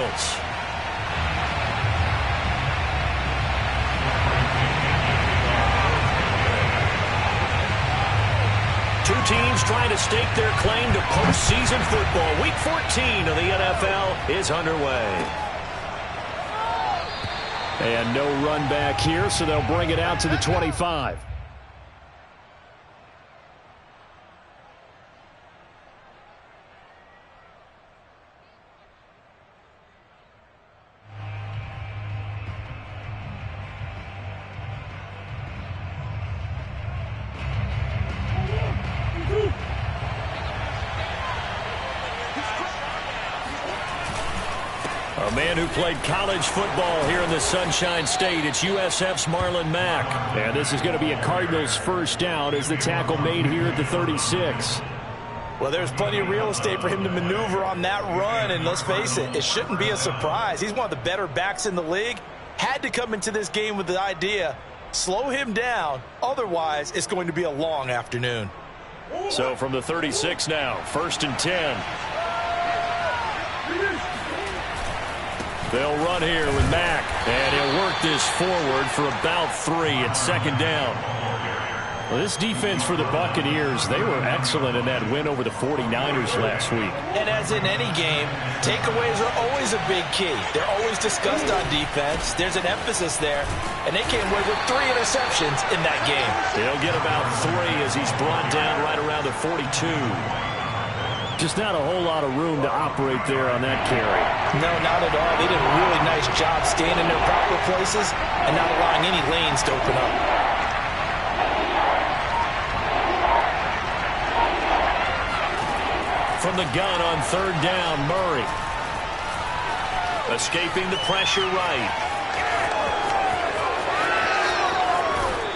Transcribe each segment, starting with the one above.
Cardinals. Two teams trying to stake their claim to postseason football. Week 14 of the NFL is underway. And no run back here, so they'll bring it out to the 25. A man who played college football here in the Sunshine State. It's USF's Marlon Mack. And this is going to be a Cardinals first down as the tackle made here at the 36. Well, there's plenty of real estate for him to maneuver on that run, and let's face it, it shouldn't be a surprise. He's one of the better backs in the league. Had to come into this game with the idea, slow him down, otherwise it's going to be a long afternoon. So from the 36 now, 1st and 10. They'll run here with Mack, and he'll work this forward for about 3 at 2nd down. Well, this defense for the Buccaneers, they were excellent in that win over the 49ers last week. And as in any game, takeaways are always a big key. They're always discussed on defense. There's an emphasis there, and they came away with 3 interceptions in that game. He'll get about 3 as he's brought down right around the 42. Just not a whole lot of room to operate there on that carry. No, not at all. They did a really nice job staying in their proper places and not allowing any lanes to open up. From the gun on 3rd down, Murray. Escaping the pressure right.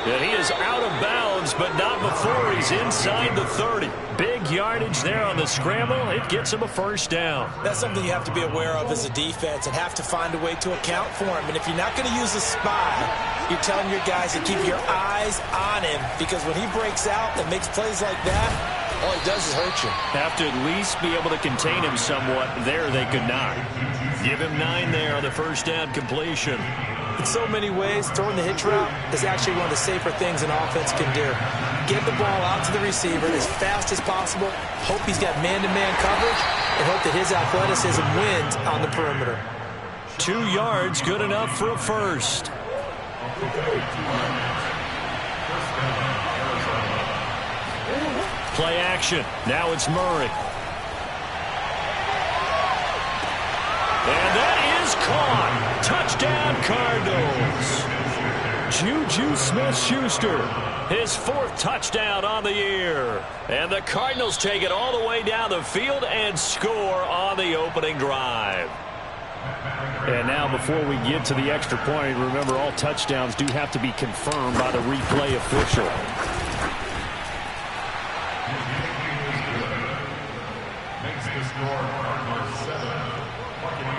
And he is out of bounds, but not before he's inside the 30. Big yardage there on the scramble. It gets him a 1st down. That's something you have to be aware of as a defense and have to find a way to account for him. And if you're not going to use a spy, you're telling your guys to keep your eyes on him, because when he breaks out and makes plays like that, all he does is hurt you. Have to at least be able to contain him somewhat. There they could not. Give him 9 there on the 1st down completion. In so many ways, throwing the hitch route is actually one of the safer things an offense can do. Get the ball out to the receiver as fast as possible, hope he's got man-to-man coverage, and hope that his athleticism wins on the perimeter. 2 yards, good enough for a 1st. Play action. Now it's Murray. And that is caught. Touchdown, Cardinals. Juju Smith-Schuster. His 4th touchdown on the year. And the Cardinals take it all the way down the field and score on the opening drive. And now before we get to the extra point, remember all touchdowns do have to be confirmed by the replay official.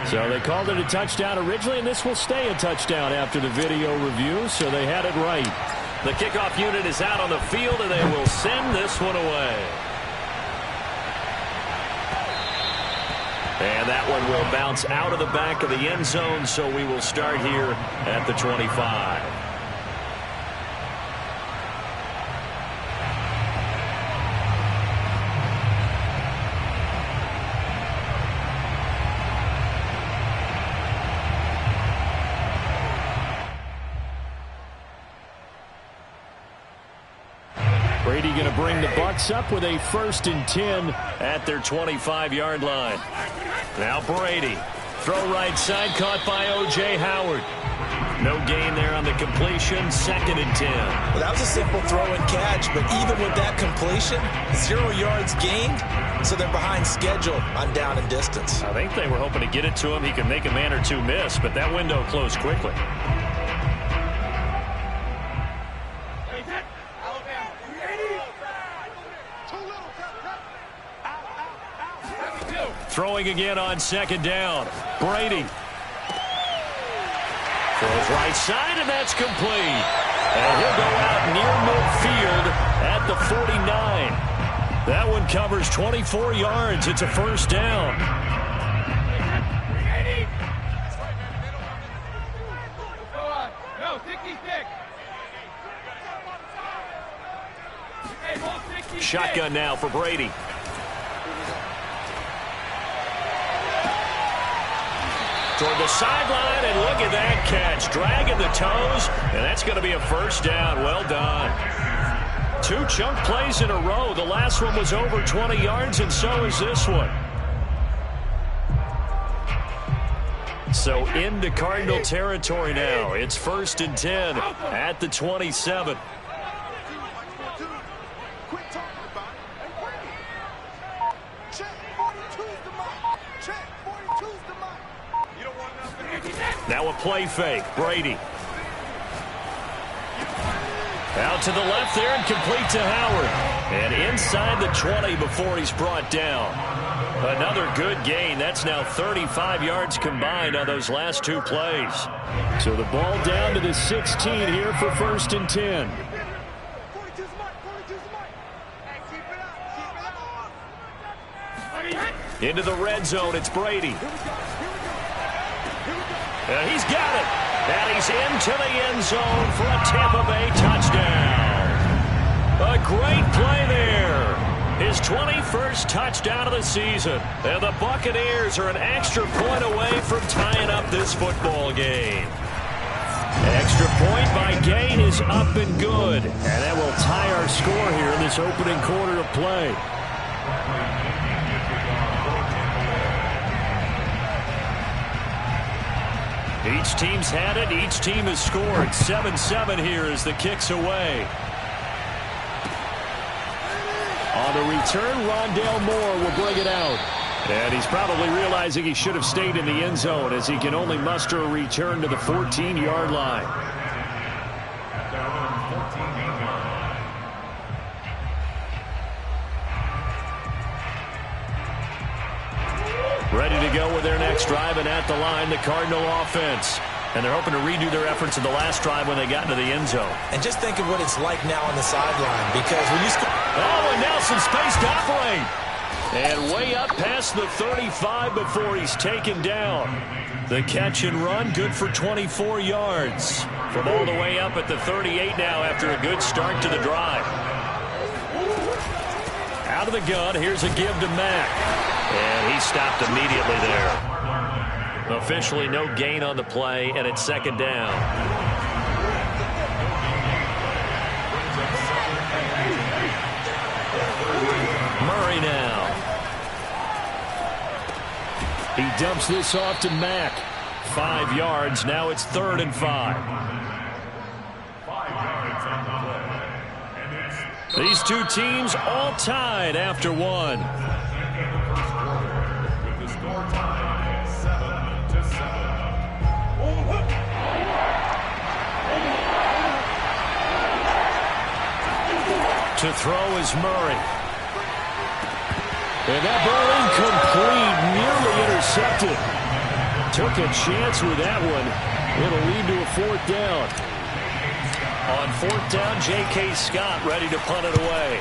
So they called it a touchdown originally, and this will stay a touchdown after the video review, so they had it right. The kickoff unit is out on the field, and they will send this one away. And that one will bounce out of the back of the end zone, so we will start here at the 25. Brady going to bring the Bucs up with a 1st and 10 at their 25-yard line. Now Brady. Throw right side, caught by O.J. Howard. No gain there on the completion, 2nd and 10. Well, that was a simple throw and catch, but even with that completion, 0 yards gained, so they're behind schedule on down and distance. I think they were hoping to get it to him. He could make a man or two miss, but that window closed quickly. Throwing again on 2nd down. Brady. Throws right side, and that's complete. And he'll go out near midfield at the 49. That one covers 24 yards. It's a 1st down. shotgun now for Brady. Toward the sideline, and look at that catch. Dragging the toes, and that's going to be a first down. Well done. 2 chunk plays in a row. The last one was over 20 yards, and so is this one. So into Cardinal territory now. It's 1st and 10 at the 27. Now a play fake. Brady. Out to the left there and complete to Howard. And inside the 20 before he's brought down. Another good gain. That's now 35 yards combined on those last 2 plays. So the ball down to the 16 here for 1st and 10. Into the red zone, it's Brady. He's got it. And he's into the end zone for a Tampa Bay touchdown. A great play there. His 21st touchdown of the season. And the Buccaneers are an extra point away from tying up this football game. Extra point by Gain is up and good. And that will tie our score here in this opening quarter of play. Each team's had it. Each team has scored. 7-7 here as the kick's away. On the return, Rondale Moore will bring it out. And he's probably realizing he should have stayed in the end zone as he can only muster a return to the 14-yard line. Ready to go with their next drive, and at the line, the Cardinal offense. And they're hoping to redo their efforts in the last drive when they got into the end zone. And just think of what it's like now on the sideline, because when you score... Oh, and now some space to operate. And way up past the 35 before he's taken down. The catch and run, good for 24 yards. From all the way up at the 38 now after a good start to the drive. Out of the gun, here's a give to Mack. And he stopped immediately there. Officially no gain on the play, and it's 2nd down. Murray now. He dumps this off to Mack. 5 yards. Now it's 3rd and 5. These two teams all tied after one. To throw is Murray. And that ball incomplete, nearly intercepted. Took a chance with that one. It'll lead to a 4th down. On 4th down, J.K. Scott ready to punt it away.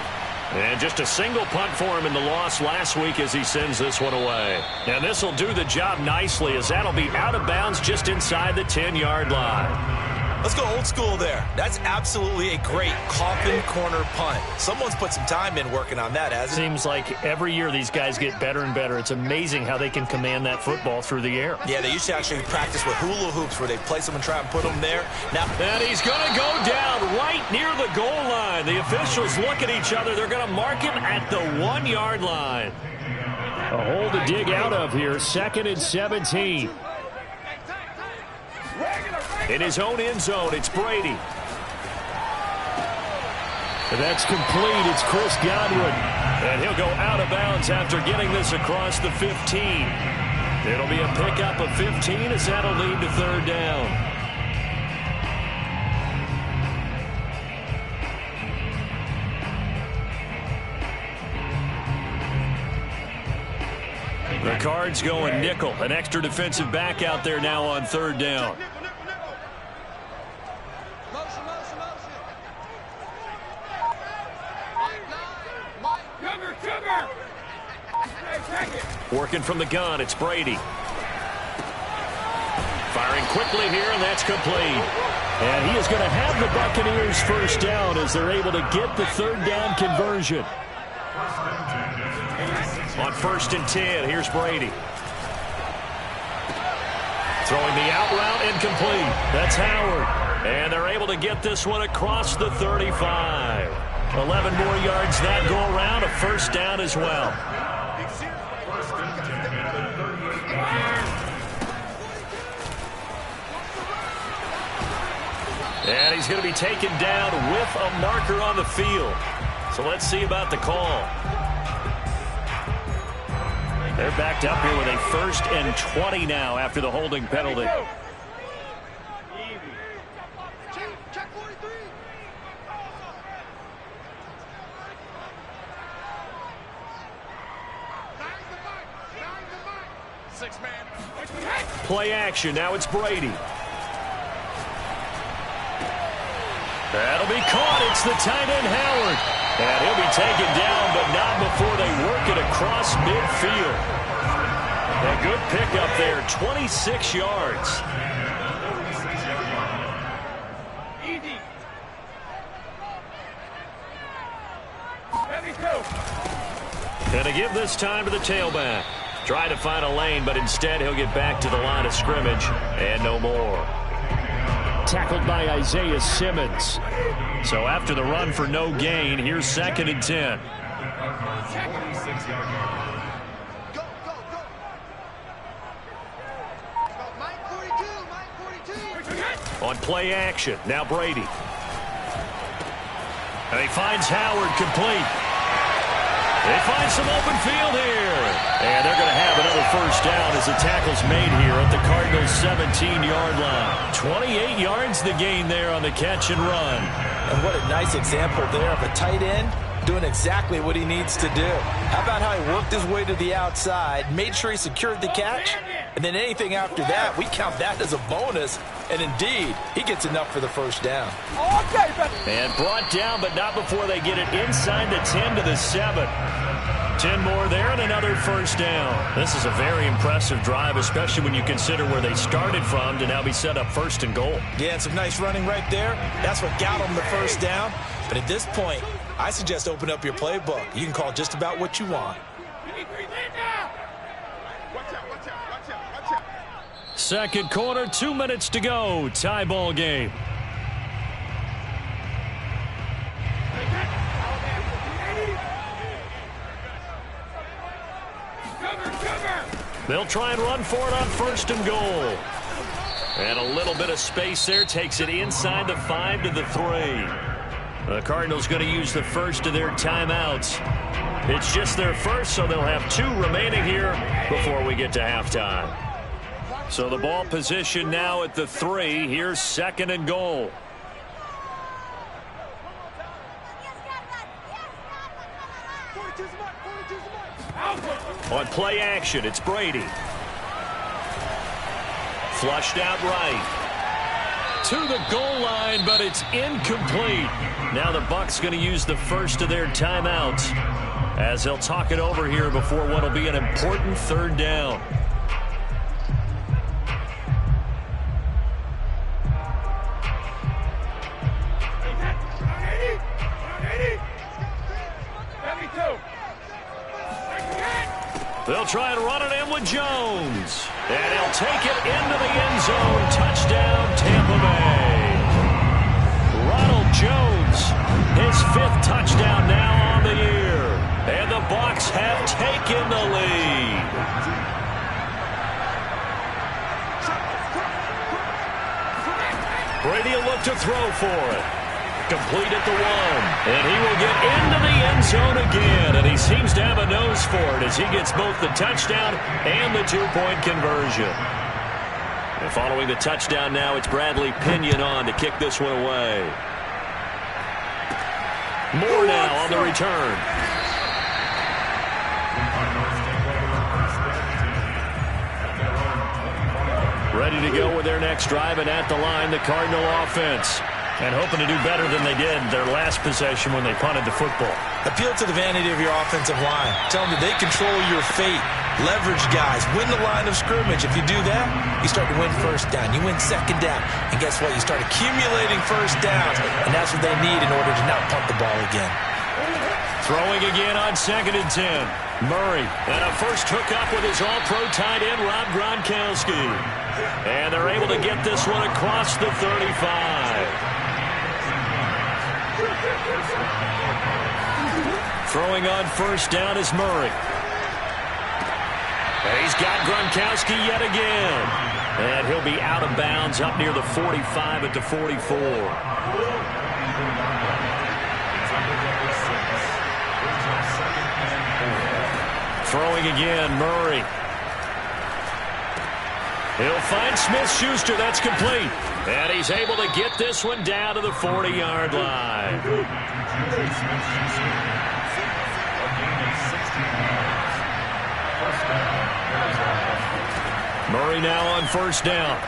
And just a single punt for him in the loss last week as he sends this one away. And this will do the job nicely as that'll be out of bounds just inside the 10-yard line. Let's go old school there. That's absolutely a great coffin corner punt. Someone's put some time in working on that, hasn't it? Seems like every year these guys get better and better. It's amazing how they can command that football through the air. Yeah, they used to actually practice with hula hoops where they place them and try and put them there. Now, and he's going to go down right near the goal line. The officials look at each other. They're going to mark him at the 1-yard line. A hole to dig out of here. 2nd and 17. In his own end zone, it's Brady. And that's complete. It's Chris Godwin. And he'll go out of bounds after getting this across the 15. It'll be a pickup of 15 as that'll lead to 3rd down. The Cards going nickel. An extra defensive back out there now on 3rd down. Working from the gun, it's Brady. Firing quickly here, and that's complete. And he is going to have the Buccaneers 1st down as they're able to get the 3rd down conversion. On 1st and 10, here's Brady. Throwing the out route incomplete. That's Howard. And they're able to get this one across the 35. 11 more yards that go around. A first down as well. And he's going to be taken down with a marker on the field. So let's see about the call. They're backed up here with a 1st and 20 now after the holding penalty. Play action. Now it's Brady. That'll be caught. It's the tight end, Howard. And he'll be taken down, but not before they work it across midfield. A good pickup there, 26 yards. And to give this time to the tailback. Try to find a lane, but instead he'll get back to the line of scrimmage and no more. Tackled by Isaiah Simmons. So after the run for no gain, here's 2nd and 10. On play action, now Brady. And he finds Howard complete. They find some open field here. And they're going to have another first down as the tackle's made here at the Cardinals' 17-yard line. 28 yards the gain there on the catch and run. And what a nice example there of a tight end doing exactly what he needs to do. How about how he worked his way to the outside, made sure he secured the catch, and then anything after that, we count that as a bonus. And indeed, he gets enough for the first down. And brought down, but not before they get it inside the 10 to the 7. 10 more there and another first down. This is a very impressive drive, especially when you consider where they started from to now be set up 1st and goal. Yeah, and some nice running right there. That's what got them the first down. But at this point, I suggest open up your playbook. You can call just about what you want. Second quarter, 2 minutes to go. Tie ball game. They'll try and run for it on 1st and goal. And a little bit of space there takes it inside the 5 to the 3. The Cardinals going to use the first of their timeouts. It's just their first, so they'll have 2 remaining here before we get to halftime. So the ball position now at the 3. Here's 2nd and goal. On play action, it's Brady. Flushed out right. To the goal line, but it's incomplete. Now the Bucs going to use the first of their timeouts as they'll talk it over here before what will be an important 3rd down. They'll try and run it in with Jones. And he'll take it into the end zone. Touchdown, Tampa Bay. Ronald Jones, his 5th touchdown now on the year. And the Bucs have taken the lead. Brady will look to throw for it. Complete at the 1. And he will get into the end zone again. And he seems to have a nose for it as he gets both the touchdown and the 2-point conversion. And following the touchdown now, it's Bradley Pinion on to kick this one away. Moore now on the return. Ready to go with their next drive, and at the line, the Cardinal offense. And hoping to do better than they did their last possession when they punted the football. Appeal to the vanity of your offensive line. Tell them that they control your fate. Leverage guys. Win the line of scrimmage. If you do that, you start to win first down. You win second down. And guess what? You start accumulating first downs. And that's what they need in order to not punt the ball again. Throwing again on 2nd and 10. Murray. And a first hookup with his all-pro tight end, Rob Gronkowski. And they're able to get this one across the 35. Throwing on first down is Murray. And he's got Gronkowski yet again. And he'll be out of bounds up near the 45 at the 44. Throwing again, Murray. He'll find Smith-Schuster. That's complete. And he's able to get this one down to the 40-yard line. Murray now on first down.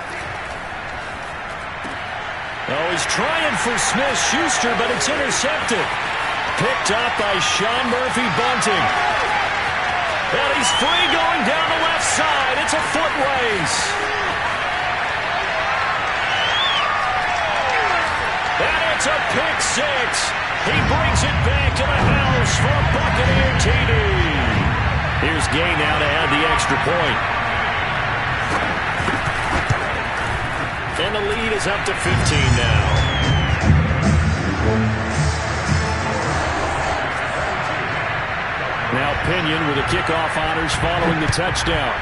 Oh, he's trying for Smith-Schuster, but it's intercepted. Picked up by Sean Murphy-Bunting. And he's free going down the left side. It's a foot race. And it's a pick six. He brings it back to the house for a Buccaneer TD. Here's Gay now to add the extra point. And the lead is up to 15 now. Now Pinion with the kickoff honors following the touchdown.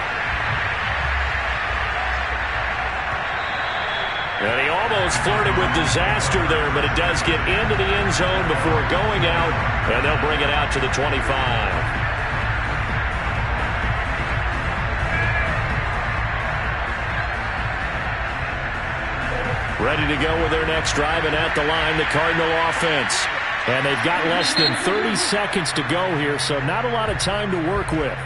And he almost flirted with disaster there, but it does get into the end zone before going out, and they'll bring it out to the 25. Ready to go with their next drive, and at the line, the Cardinal offense. And they've got less than 30 seconds to go here, so not a lot of time to work with.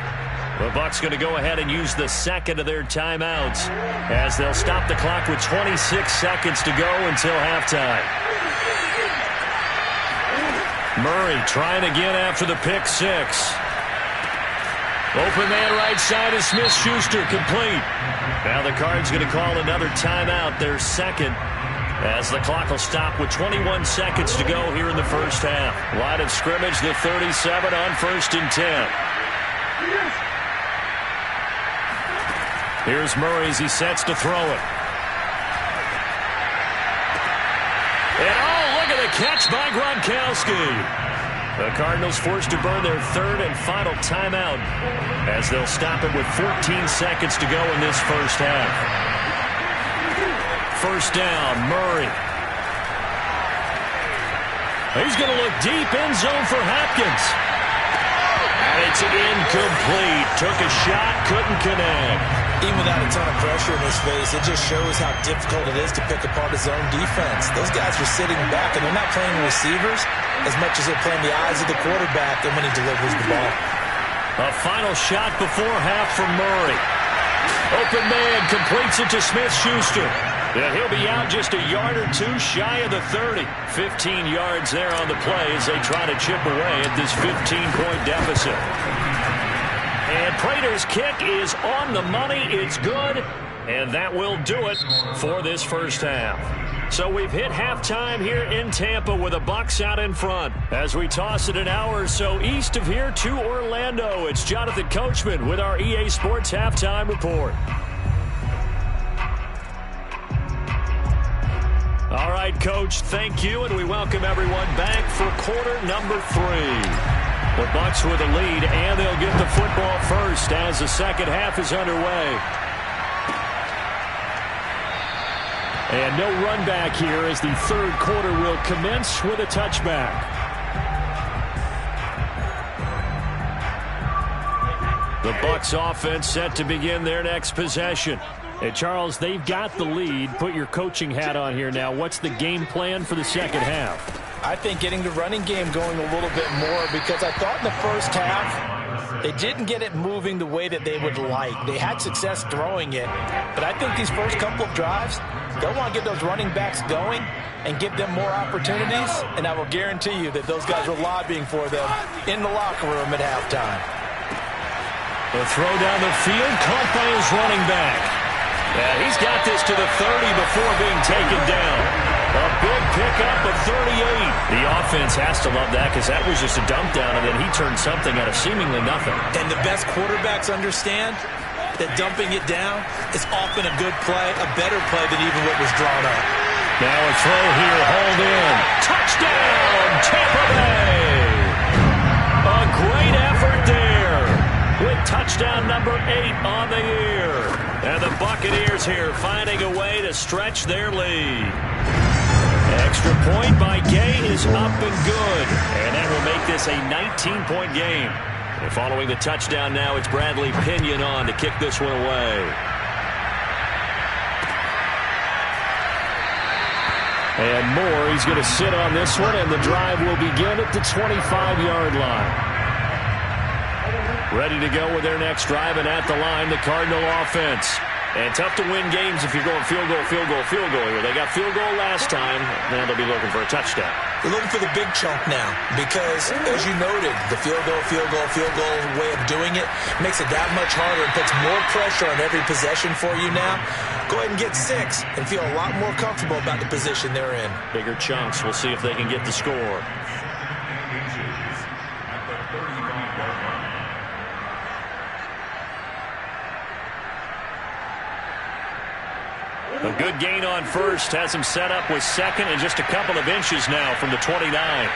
The Bucs going to go ahead and use the second of their timeouts as they'll stop the clock with 26 seconds to go until halftime. Murray trying again after the pick six. Open man right side is Smith-Schuster, complete. Now the Cards going to call another timeout, their second, as the clock will stop with 21 seconds to go here in the first half. Line of scrimmage, the 37 on 1st and 10. Here's Murray as he sets to throw it. And oh, look at the catch by Gronkowski. The Cardinals forced to burn their third and final timeout as they'll stop it with 14 seconds to go in this first half. First down, Murray. He's going to look deep, end zone for Hopkins. And it's incomplete. Took a shot, couldn't connect. Even without a ton of pressure in his face, it just shows how difficult it is to pick apart his own defense. Those guys are sitting back, and they're not playing receivers as much as they're playing the eyes of the quarterback and when he delivers the ball. A final shot before half from Murray. Open man completes it to Smith-Schuster. And he'll be out just a yard or two shy of the 30. 15 yards there on the play as they try to chip away at this 15-point deficit. And Prater's kick is on the money. It's good. And that will do it for this first half. So we've hit halftime here in Tampa with the Bucs out in front. As we toss it an hour or so east of here to Orlando, it's Jonathan Coachman with our EA Sports Halftime Report. All right, Coach, thank you, and we welcome everyone back for quarter number 3. The Bucs with a lead, and they'll get the football first as the second half is underway. And no run back here as the third quarter will commence with a touchback. The Bucs offense set to begin their next possession. Hey, Charles, they've got the lead. Put your coaching hat on here now. What's the game plan for the second half? I think getting the running game going a little bit more, because I thought in the first half they didn't get it moving the way that they would like. They had success throwing it, but I think these first couple of drives, they'll want to get those running backs going and give them more opportunities, and I will guarantee you that those guys were lobbying for them in the locker room at halftime. The throw down the field, caught by his running back. Yeah, he's got this to the 30 before being taken down. A big pick up a 38. The offense has to love that because that was just a dump down, and then he turned something out of seemingly nothing. And the best quarterbacks understand that dumping it down is often a good play, a better play than even what was drawn up. Now a throw here, hauled in. Touchdown, Tampa Bay! A great effort there with touchdown number 8 on the year. And the Buccaneers here finding a way to stretch their lead. Extra point by Gay is up and good. And that will make this a 19-point game. And following the touchdown now, it's Bradley Pinion on to kick this one away. And Moore, he's going to sit on this one, and the drive will begin at the 25-yard line. Ready to go with their next drive, and at the line, the Cardinal offense. And tough to win games if you're going field goal, field goal, field goal here. They got field goal last time. Now they'll be looking for a touchdown. They're looking for the big chunk now because, as you noted, the field goal way of doing it makes it that much harder and puts more pressure on every possession for you now. Go ahead and get 6 and feel a lot more comfortable about the position they're in. Bigger chunks. We'll see if they can get the score. A good gain on first. Has him set up with second and just a couple of inches now from the 29.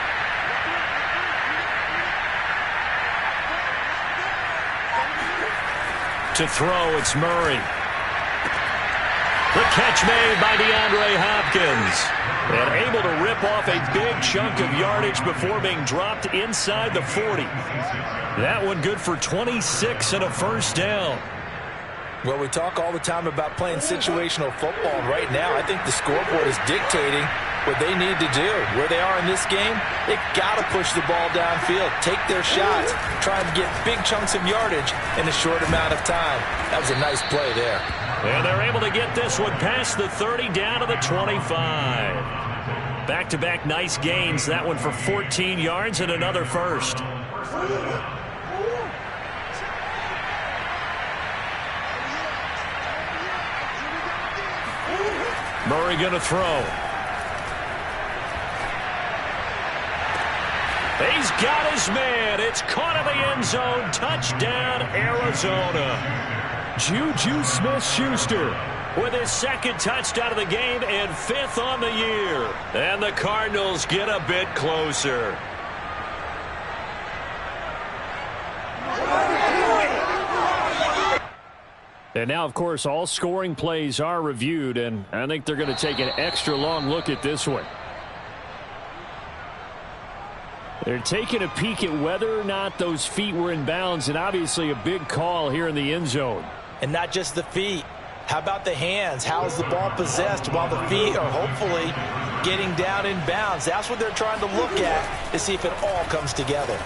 To throw, it's Murray. The catch made by DeAndre Hopkins. And able to rip off a big chunk of yardage before being dropped inside the 40. That one good for 26 and a first down. Well, we talk all the time about playing situational football. And right now, I think the scoreboard is dictating what they need to do. Where they are in this game, they've got to push the ball downfield, take their shots, trying to get big chunks of yardage in a short amount of time. That was a nice play there. And they're able to get this one past the 30 down to the 25. Back-to-back nice gains. That one for 14 yards and another first. Murray going to throw. He's got his man. It's caught in the end zone. Touchdown, Arizona. Juju Smith-Schuster with his second touchdown of the game and 5th on the year. And the Cardinals get a bit closer. And now, of course, all scoring plays are reviewed, and I think they're going to take an extra long look at this one. They're taking a peek at whether or not those feet were in bounds, and obviously a big call here in the end zone. And not just the feet. How about the hands? How is the ball possessed while the feet are hopefully getting down in bounds? That's what they're trying to look at to see if it all comes together.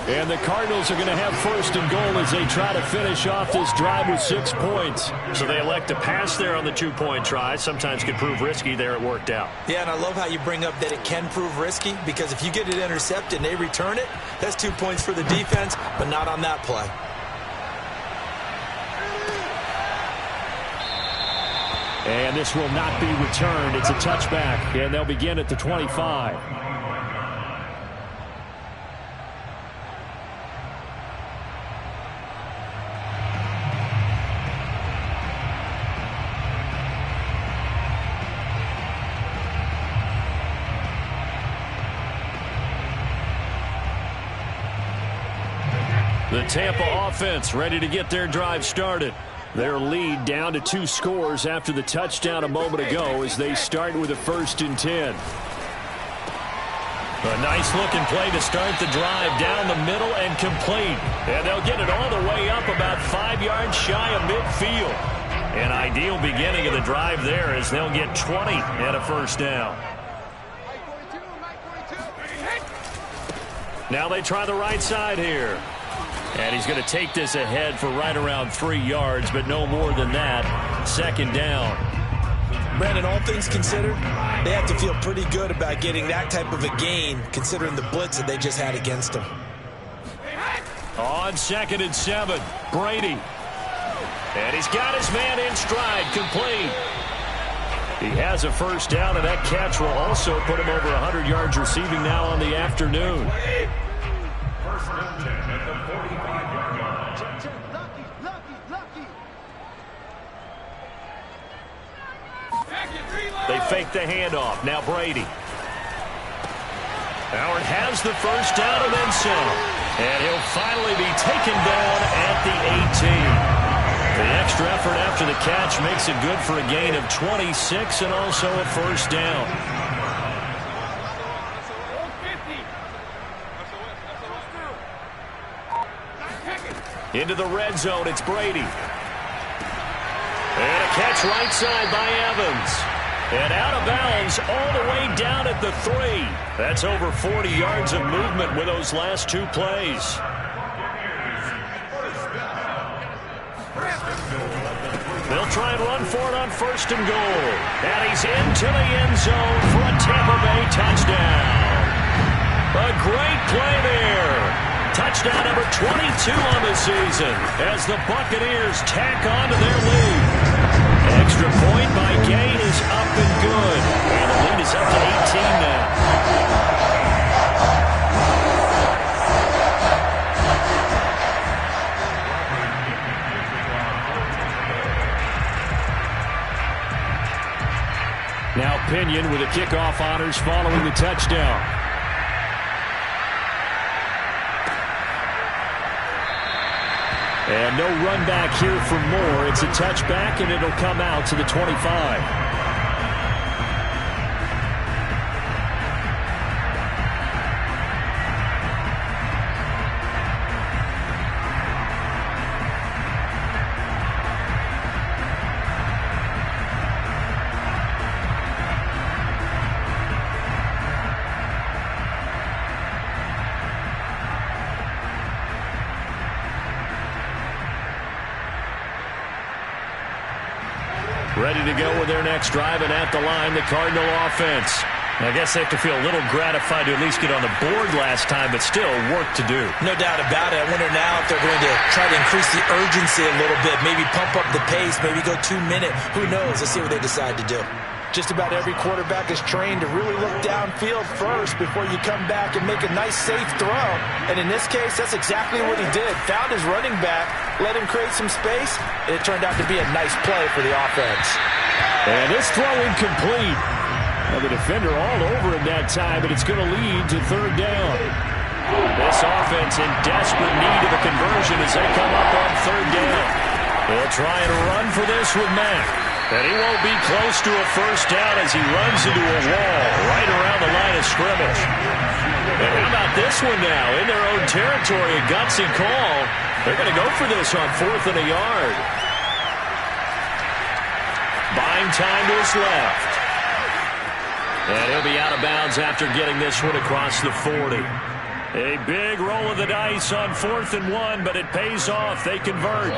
And the Cardinals are going to have first and goal as they try to finish off this drive with 6 points. So they elect to pass there on the 2-point try. Sometimes could prove risky. There it worked out. Yeah, and I love how you bring up that it can prove risky because if you get it intercepted and they return it, that's 2 points for the defense, but not on that play. And this will not be returned. It's a touchback, and they'll begin at the 25. The Tampa offense ready to get their drive started. Their lead down to 2 scores after the touchdown a moment ago as they start with a 1st and 10. A nice-looking play to start the drive down the middle and complete. And they'll get it all the way up about 5 yards shy of midfield. An ideal beginning of the drive there as they'll get 20 and a first down. Now they try the right side here. And he's going to take this ahead for right around 3 yards, but no more than that. 2nd down. Brandon, all things considered, they have to feel pretty good about getting that type of a gain, considering the blitz that they just had against them. On 2nd and 7, Brady. And he's got his man in stride, complete. He has a first down, and that catch will also put him over 100 yards receiving now on the afternoon. First and 10 at the 45-yard line. They fake the handoff. Now Brady. Howard has the first down and then some. And he'll finally be taken down at the 18. The extra effort after the catch makes it good for a gain of 26 and also a first down. Into the red zone, it's Brady. And a catch right side by Evans. And out of bounds all the way down at the 3. That's over 40 yards of movement with those last two plays. They'll try and run for it on first and goal. And he's into the end zone for a Tampa Bay touchdown. A great play there. Touchdown number 22 on the season as the Buccaneers tack on to their lead. Extra point by Gay is up and good. And the lead is up to 18 now. Now Pinion with the kickoff honors following the touchdown. And no run back here for Moore. It's a touchback, and it'll come out to the 25. Ready to go with their next drive, and at the line, the Cardinal offense. I guess they have to feel a little gratified to at least get on the board last time, but still work to do. No doubt about it. I wonder now if they're going to try to increase the urgency a little bit, maybe pump up the pace, maybe go 2 minute. Who knows? Let's see what they decide to do. Just about every quarterback is trained to really look downfield first before you come back and make a nice, safe throw. And in this case, that's exactly what he did. Found his running back, let him create some space, and it turned out to be a nice play for the offense. And this throw incomplete. Well, the defender all over him that time, but it's going to lead to third down. This offense in desperate need of a conversion as they come up on third down. They'll try and run for this with Mack. And he won't be close to a first down as he runs into a wall right around the line of scrimmage. And how about this one now? In their own territory, a gutsy call. They're going to go for this on 4th and a yard. Buying time to his left. And he'll be out of bounds after getting this one across the 40. A big roll of the dice on 4th and 1, but it pays off. They convert.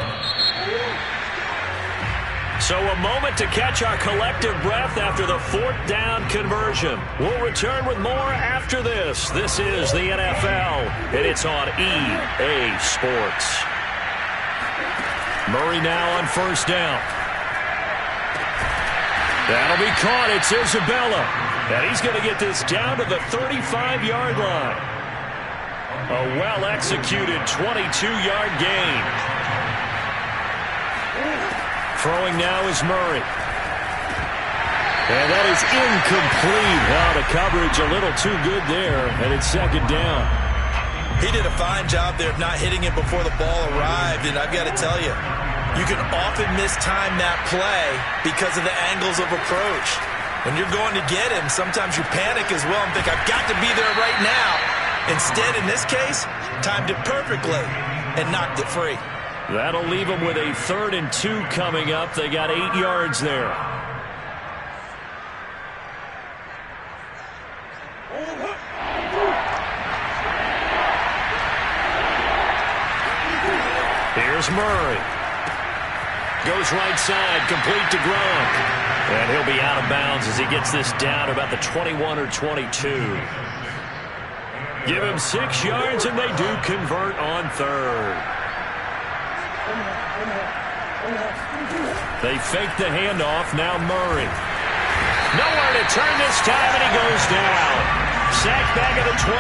So a moment to catch our collective breath after the 4th down conversion. We'll return with more after this. This is the NFL, and it's on EA Sports. Murray now on first down. That'll be caught. It's Isabella. And he's going to get this down to the 35-yard line. A well-executed 22-yard gain. Throwing now is Murray. And that is incomplete. Now the coverage a little too good there, and it's second down. He did a fine job there of not hitting it before the ball arrived, and I've got to tell you, you can often mistime that play because of the angles of approach. When you're going to get him, sometimes you panic as well and think, I've got to be there right now. Instead, in this case, timed it perfectly and knocked it free. That'll leave them with a 3rd and 2 coming up. They got 8 yards there. Here's Murray. Goes right side, complete to Gronk. And he'll be out of bounds as he gets this down about the 21 or 22. Give him 6 yards, and they do convert on 3rd. They fake the handoff. Now Murray. Nowhere to turn this time, and he goes down. Sacked back at the 29.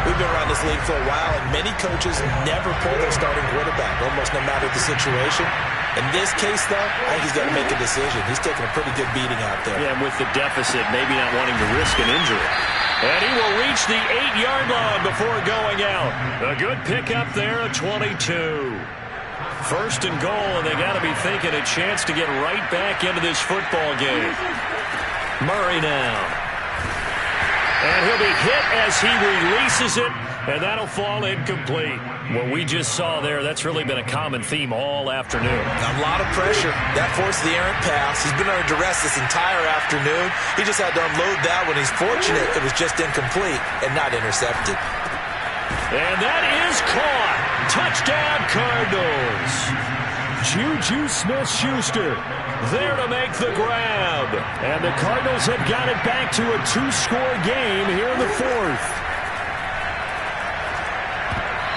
We've been around this league for a while, and many coaches never pull their starting quarterback, almost no matter the situation. In this case, though, I think he's got to make a decision. He's taking a pretty good beating out there. Yeah, and with the deficit, maybe not wanting to risk an injury. And he will reach the 8-yard line before going out. A good pickup there at 22. First and goal, and they got to be thinking a chance to get right back into this football game. Murray now. And he'll be hit as he releases it, and that'll fall incomplete. What we just saw there, that's really been a common theme all afternoon. A lot of pressure. That forced the errant pass. He's been under duress this entire afternoon. He just had to unload that when he's fortunate it was just incomplete and not intercepted. And that is caught. Touchdown, Cardinals. Juju Smith-Schuster there to make the grab. And the Cardinals have got it back to a 2-score game here in the fourth.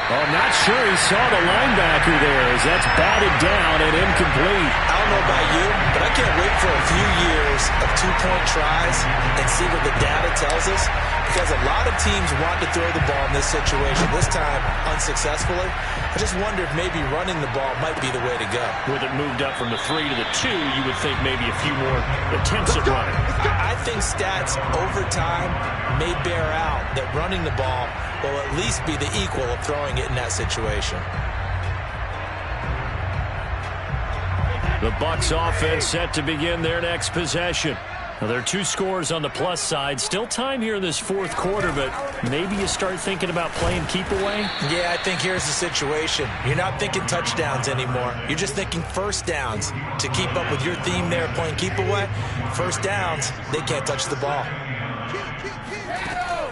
I'm not sure he saw the linebacker there as that's batted down and incomplete. I don't know about you, but I can't wait for a few years of 2-point tries and see what the data tells us. Because a lot of teams want to throw the ball in this situation, this time unsuccessfully. I just wonder if maybe running the ball might be the way to go. With it moved up from the 3 to the 2, you would think maybe a few more attempts at running. I think stats over time may bear out that running the ball will at least be the equal of throwing it in that situation. The Bucs offense set to begin their next possession. Now, there are 2 scores on the plus side. Still time here in this fourth quarter, but maybe you start thinking about playing keep away? Yeah, I think here's the situation. You're not thinking touchdowns anymore. You're just thinking first downs. To keep up with your theme there, playing keep away, first downs, they can't touch the ball.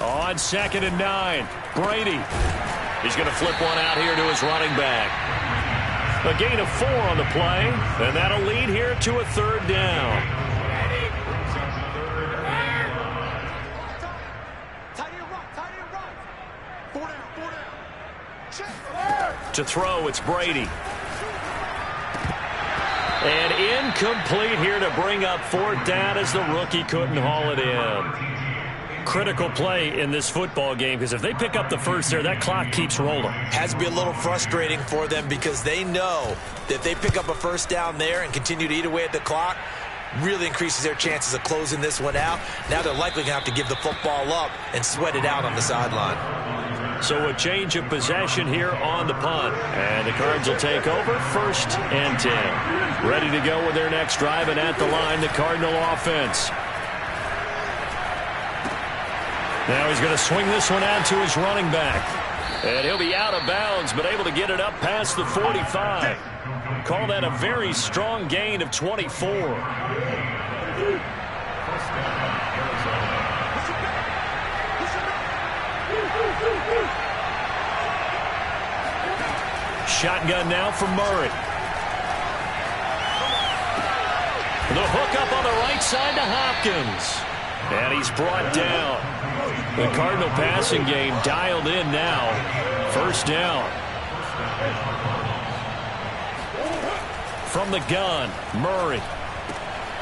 On 2nd and 9, Brady. He's going to flip one out here to his running back. A gain of 4 on the play, and that'll lead here to a 3rd down. To throw, it's Brady. And incomplete here to bring up 4th down as the rookie couldn't haul it in. Critical play in this football game because if they pick up the first there, that clock keeps rolling. Has to be a little frustrating for them because they know that if they pick up a first down there and continue to eat away at the clock, really increases their chances of closing this one out. Now they're likely going to have to give the football up and sweat it out on the sideline. So a change of possession here on the punt. And the Cards will take over 1st and 10. Ready to go with their next drive, and at the line, the Cardinal offense. Now he's going to swing this one out to his running back. And he'll be out of bounds, but able to get it up past the 45. Call that a very strong gain of 24. Shotgun now from Murray. The hook up on the right side to Hopkins. And he's brought down. The Cardinal passing game dialed in now. 1st down. From the gun, Murray.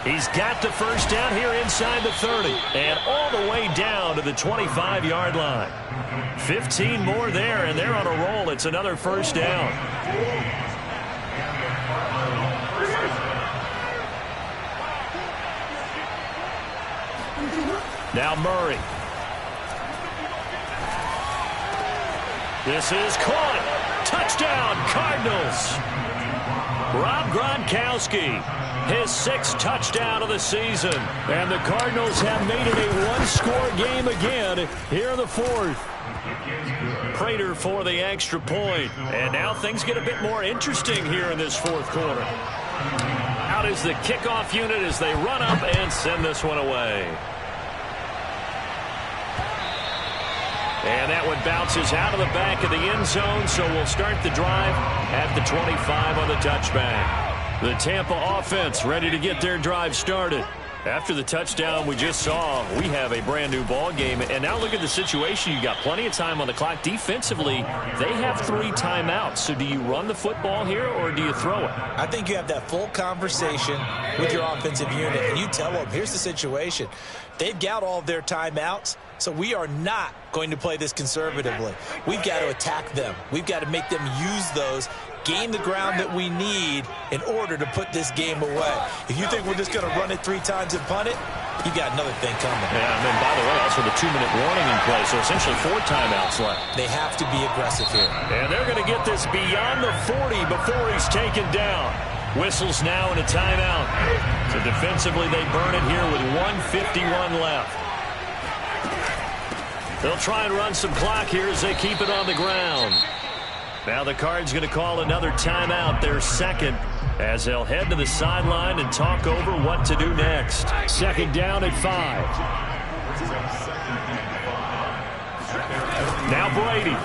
He's got the 1st down here inside the 30. And all the way down to the 25-yard line. 15 more there, and they're on a roll. It's another 1st down. Now Murray. This is caught. Touchdown, Cardinals. Rob Gronkowski, his 6th touchdown of the season. And the Cardinals have made it a 1-score game again here in the 4th. Prater for the extra point. And now things get a bit more interesting here in this 4th quarter. Out is the kickoff unit as they run up and send this one away. And that one bounces out of the back of the end zone, so we'll start the drive at the 25 on the touchback. The Tampa offense ready to get their drive started. After the touchdown we just saw, we have a brand new ball game. And now look at the situation. You got plenty of time on the clock. Defensively, they have 3 timeouts. So do you run the football here or do you throw it? I think you have that full conversation with your offensive unit, and you tell them, here's the situation. They've got all of their timeouts, so we are not going to play this conservatively. We've got to attack them. We've got to make them use those, gain the ground that we need in order to put this game away. If you think we're just going to run it 3 times and punt it, you got another thing coming. Yeah, and then, by the way, also the 2-minute warning in play, so essentially 4 timeouts left. They have to be aggressive here. And they're going to get this beyond the 40 before he's taken down. Whistles now in a timeout. So defensively, they burn it here with 1:51 left. They'll try and run some clock here as they keep it on the ground. Now the Cards going to call another timeout, their second, as they'll head to the sideline and talk over what to do next. Second down at 5. Now Brady.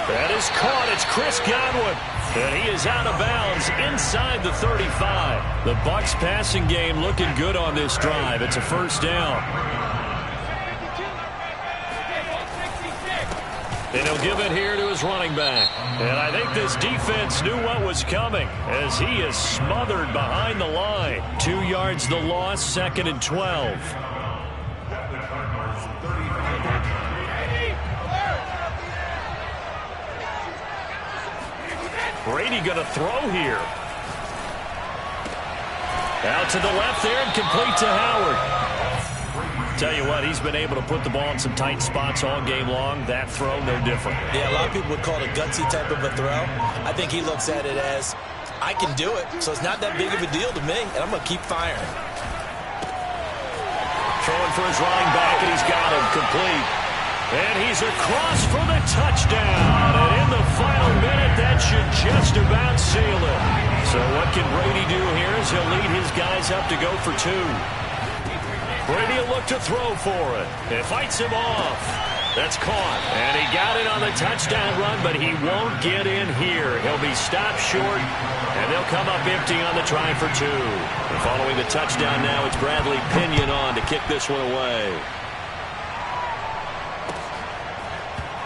That is caught. It's Chris Godwin. And he is out of bounds inside the 35. The Bucs passing game looking good on this drive. It's a first down. And he'll give it here to his running back. And I think this defense knew what was coming as he is smothered behind the line. 2 yards the loss, 2nd and 12. Brady going to throw here. Out to the left there and complete to Howard. Tell you what, he's been able to put the ball in some tight spots all game long. That throw, no different. Yeah, a lot of people would call it a gutsy type of a throw. I think he looks at it as, I can do it, so it's not that big of a deal to me, and I'm going to keep firing. Throwing for his running back, and he's got him complete. And he's across for the touchdown. And in the final minute, that should just about seal it. So what can Brady do here as he'll lead his guys up to go for 2. Brady will look to throw for it. It fights him off. That's caught. And he got it on the touchdown run, but he won't get in here. He'll be stopped short, and they'll come up empty on the try for 2. And following the touchdown now, it's Bradley Pinion on to kick this one away.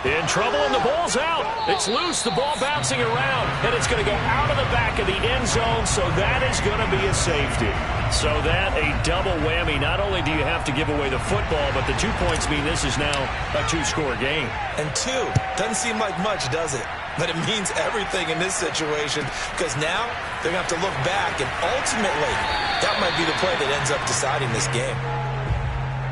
In trouble, and the ball's out. It's loose, the ball bouncing around, and it's going to go out of the back of the end zone, so that is going to be a safety. So that, a double whammy. Not only do you have to give away the football, but the 2 points mean this is now a 2-score game. And 2 doesn't seem like much, does it? But it means everything in this situation, because now they're going to have to look back, and ultimately, that might be the play that ends up deciding this game.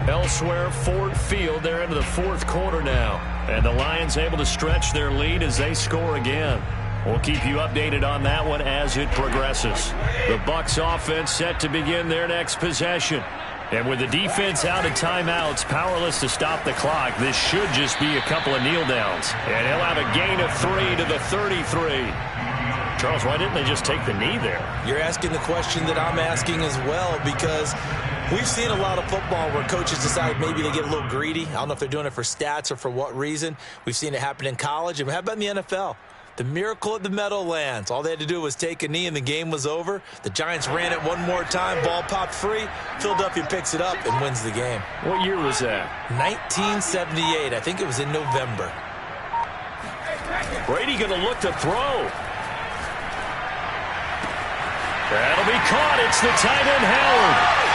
Elsewhere, Ford Field, they're into the 4th quarter now. And the Lions able to stretch their lead as they score again. We'll keep you updated on that one as it progresses. The Bucs offense set to begin their next possession. And with the defense out of timeouts, powerless to stop the clock, this should just be a couple of kneel downs. And he'll have a gain of 3 to the 33. Charles, why didn't they just take the knee there? You're asking the question that I'm asking as well, because we've seen a lot of football where coaches decide maybe they get a little greedy. I don't know if they're doing it for stats or for what reason. We've seen it happen in college. And how about in the NFL? The miracle at the Meadowlands. All they had to do was take a knee and the game was over. The Giants ran it one more time. Ball popped free. Philadelphia picks it up and wins the game. What year was that? 1978. I think it was in November. Brady going to look to throw. That'll be caught. It's the tight end, Howard.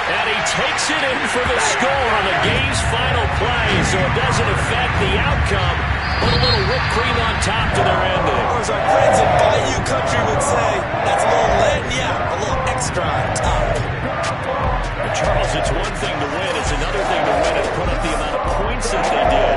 And he takes it in for the score on the game's final play, so it doesn't affect the outcome, but a little whipped cream on top to their ending. Or as our friends in Bayou Country would say, that's a little lagniappe, a little extra on top. And Charles, it's one thing to win. It's another thing to win and put up the amount of points that they did.